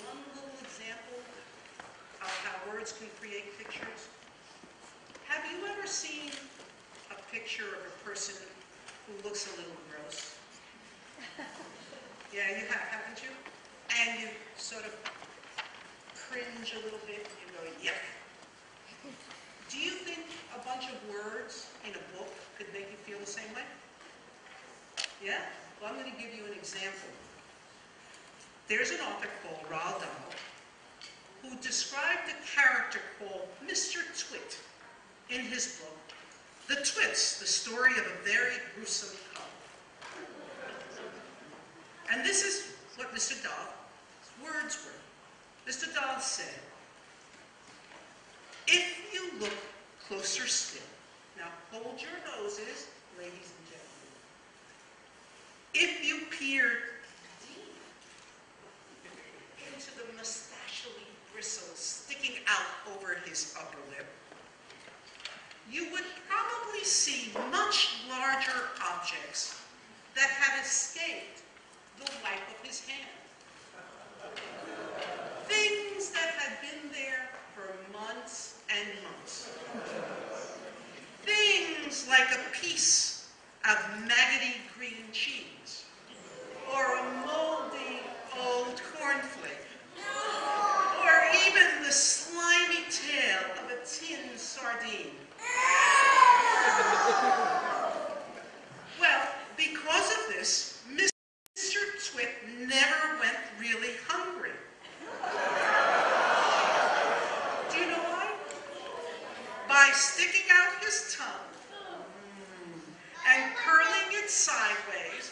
one little example of how words can create pictures? Have you ever seen a picture of a person who looks a little gross? Yeah, you have, haven't you? And you sort of cringe a little bit, you go, yuck. Do you think a bunch of words in a book could make you feel the same way? Yeah? Well, I'm going to give you an example. There's an author called Roald Dahl who described a character called Mr. Twit in his book, The Twits, the story of a very gruesome couple. And this is what Mr. Dahl's words were. Mr. Dahl said, if you look closer still, now hold your noses, ladies and gentlemen. If you peered deep into the mustachioly bristles sticking out over his upper lip, you would probably see much larger objects that had escaped the wipe of his hand. Things that had been there for months and months. Things like a piece of maggoty green cheese, or a moldy old cornflake, or even the slimy tail of a tin sardine. Well, because of this, Mr. Twit never went really hungry. Do you know why? By sticking out his tongue and curling it sideways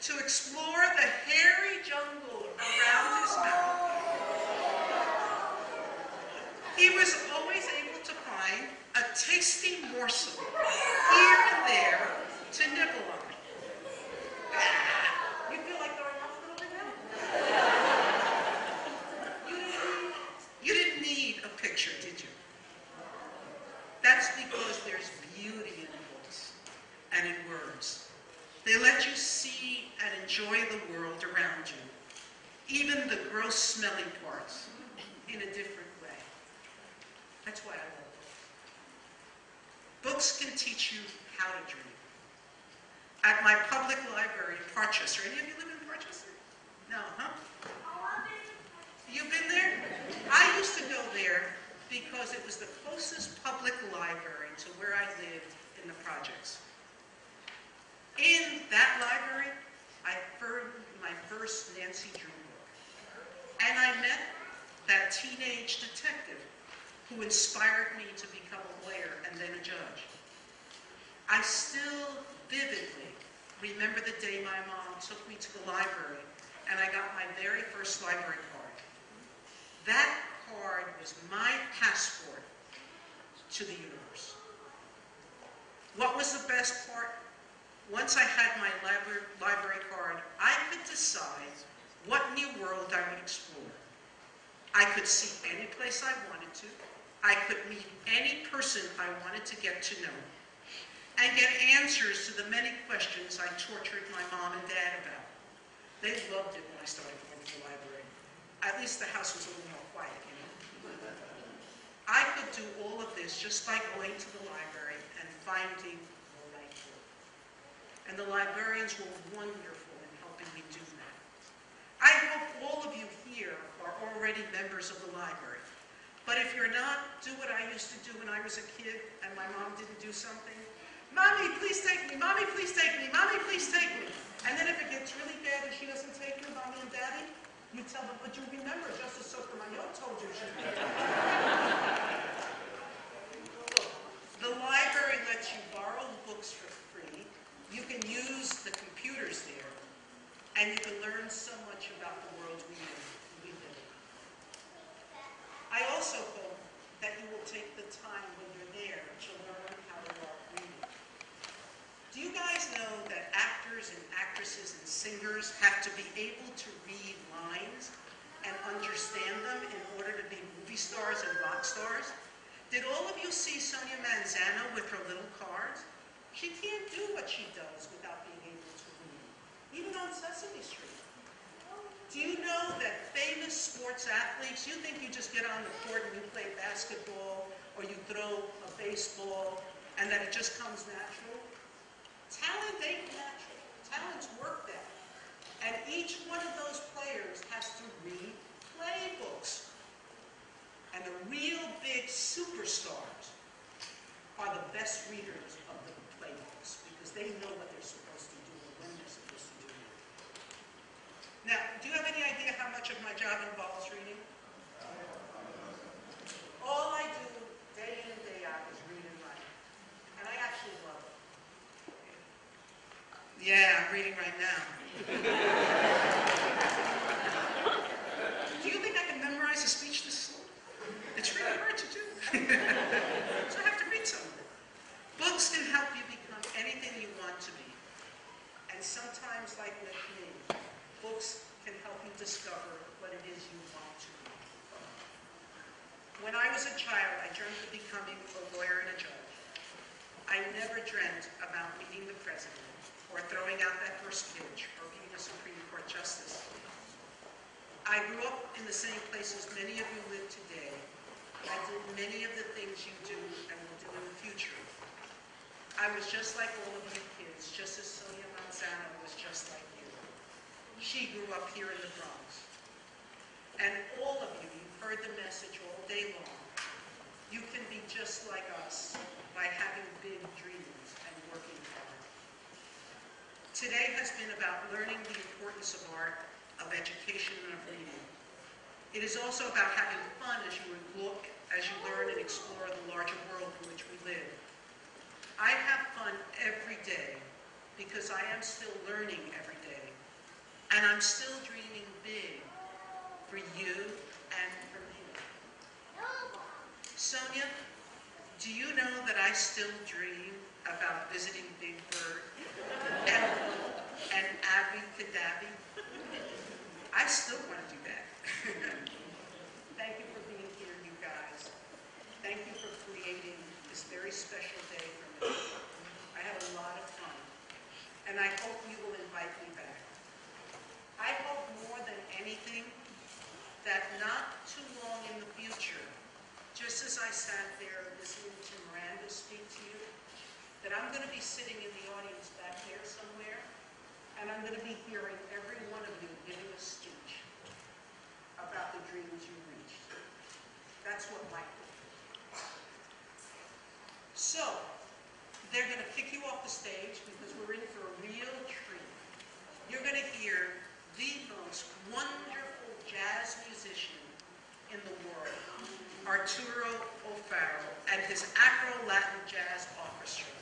to explore the hairy jungle around his mouth, he was always able to find a tasty morsel here and there to nibble on. You feel like throwing up a little bit now? You didn't need a picture, did you? That's because there's beauty in books and in words. They let you see and enjoy the world around you, even the gross smelly parts, in a different way. That's why I love books. Books can teach you how to dream. At my public library in Parchester, any of you live in Parchester? No, huh? You've been there? I used to go there because it was the closest public library to where I lived in the projects. In that library, I heard my first Nancy Drew book. And I met that teenage detective who inspired me to become a lawyer and then a judge. I still vividly remember the day my mom took me to the library and I got my very first library card. That card was my passport to the universe. What was the best part? Once I had my library card, I could decide what new world I would explore. I could see any place I wanted to. I could meet any person I wanted to get to know, and get answers to the many questions I tortured my mom and dad about. They loved it when I started going to the library. At least the house was a little more quiet, you know. I could do all of this just by going to the library and finding the right book. And the librarians were wonderful in helping me do that. I hope all of you here are already members of the library. But if you're not, do what I used to do when I was a kid and my mom didn't do something. Mommy, please take me. Mommy, please take me. Mommy, please take me. And then if it gets really bad and she doesn't take you, Mommy and Daddy, you tell them, but you remember Justice Sotomayor told you she did. The library lets you borrow books for free. You can use the computers there. And you can learn so much about the world we live in. I also hope that you will take the time when you're there to learn how to love reading. Do you guys know that actors and actresses and singers have to be able to read lines and understand them in order to be movie stars and rock stars? Did all of you see Sonia Manzano with her little cards? She can't do what she does without being able to read, even on Sesame Street. Do you know that famous sports athletes, you think you just get on the court and you play basketball or you throw a baseball and that it just comes natural? Talent ain't natural. Talent's worked at. And each one of those players has to read playbooks. And the real big superstars are the best readers of the playbooks because they know what they're supposed to do and when they're supposed to do it. Now, do you have any idea how much of my job involves reading? All I do day in and day out is read and write. And I actually love it. Yeah, I'm reading right now. Do you think I can memorize a speech this slow? It's really hard to do. So I have to read some of it. Books can help you become anything you want to be. And sometimes, like with me, books can help you discover what it is you want to be. When I was a child, I dreamt of becoming a lawyer and a judge. I never dreamt about meeting the president or throwing out that first pitch or being a Supreme Court justice. I grew up in the same place as many of you live today. I did many of the things you do and will do in the future. I was just like all of you kids, just as Sonia Manzano was just like you. She grew up here in the Bronx. And all of you, you've heard the message all day long. You can be just like us by having big dreams and working hard. Today has been about learning the importance of art, of education, and of reading. It is also about having fun as you learn and explore the larger world in which we live. I have fun every day because I am still learning every day. And I'm still dreaming big for you and for me. Sonia, do you know that I still dream about visiting Big Bird and Abbey Kadabi? I still want to do that. Thank you for being here, you guys. Thank you for creating this very special day for me. I had a lot of fun, and I hope you will invite me back. I hope more than anything that not too long in the future, just as I sat there listening to Miranda speak to you, that I'm going to be sitting in the audience back there somewhere, and I'm going to be hearing every one of you giving a speech about the dreams you reached. That's what life is. So, they're going to kick you off the stage because we're in for a real treat. You're going to hear the most wonderful jazz musician in the world, Arturo O'Farrill, and his Afro-Latin Jazz Orchestra.